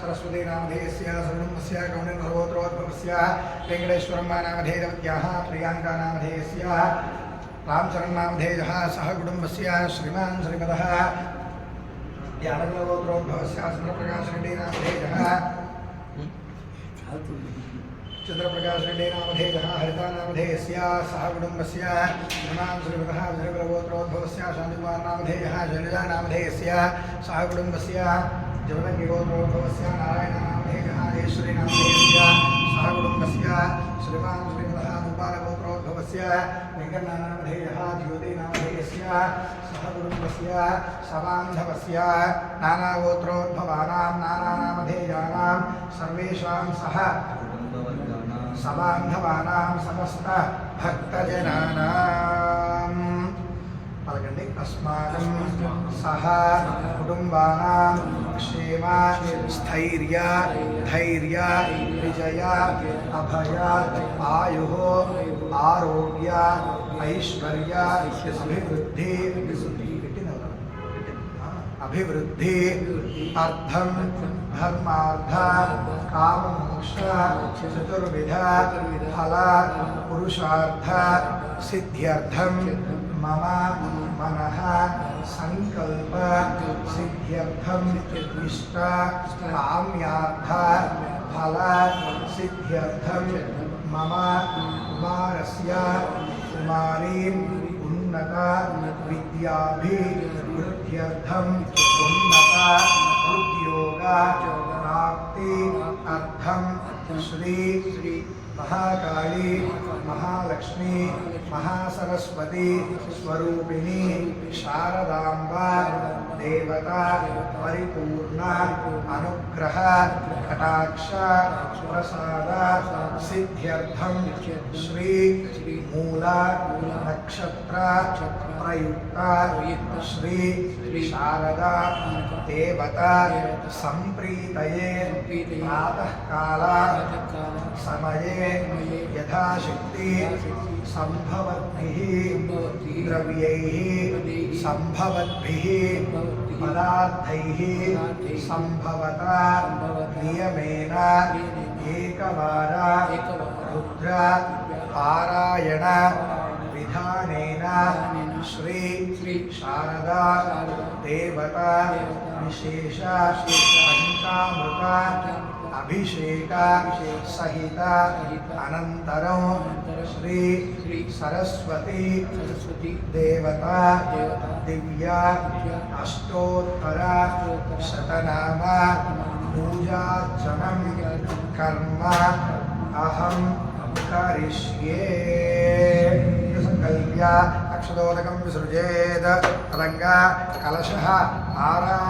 सरस्वती नामधेयस्य सर्वस्य कौण्डिन्यर्वोत्रोद्भवस्य वेङ्कटेश्वरं नामधेयवत्याः प्रियाङ्का नामधेयस्य रामचरण नामधेयः सह कुटुम्बस्य श्रीमान् श्रीमदः यादवगोत्रोद्भवस्य चन्द्रप्रकाश रेड्डी नामधेयः चंद्रप्रकाश रेड्डी नामधेयः हरिता नामधेयस्य सह कुटुम्बस्य श्रीमान् श्रीमदः विजयगोत्रोद्भवस्य शान्तिकुमार नामधेयः शैलजा नामधेयस्य सह कुटुम्बस्य जवलङ्गिगोत्रोद्भवस्य नारायण नामधेयः ईश्वरी नामधेयस्य सह कुटुम्बस्य श्रीमान् श्रीमदः गोपालगोत्रोद्भवस्य वेङ्कण्ण नामधेयः ज्योति नामधेयस्य सह कुटुम्बस्य सबान्धवस्य नानागोत्रोद्भवानां नानानामधेयानां सर्वेषां सह सबान्धवानां समस्त भक्तजनानां पलकंడి अस्माकं सह कुटुम्बानां क्षेम स्थैर्य धैर्य विजय अभय आयुः आरोग्य ऐश्वर्य अभिवृद्धि अर्थम धर्मार्थ काम मोक्ष चतुर्विध फल पुरुषार्थ सिद्ध्यर्थम मम मनः संकल्प सिद्ध्यर्थम इष्ट काम्यार्थ फल सिद्ध्यर्थम मम कुमारस्य कुमारीं उन्नत विद्याभिवृद्ध्यर्थम उन्नत उद्योग प्राप्ति अर्थम श्री महाकाली महालक्ष्मी महासरस्वती स्वरूपिणी शारदांबा देवता परिपूर्ण अनुग्रह कटाक्ष प्रसाद सिद्ध्यर्थम श्री मूल नक्षत्र प्रयुक्त श्री शारदा देवता संप्रीतये प्रातः काल समये यथाशक्ति संभवद्भिः द्रव्यैः संभवद्भिः पदार्थैः संभवता नियमेन एकवार रुद्र पारायण विधानेन श्री शारदा देवता विशेष पंचामृत अभिषेक सहित अनंतरं श्री सरस्वती देवता दिव्य अष्टोत्तर शतनाम पूजार्चनं कर्म अहं करिष्ये संकल्प्य अक्षतोदकं विसृजेत् तदङ्गा कलशः आरा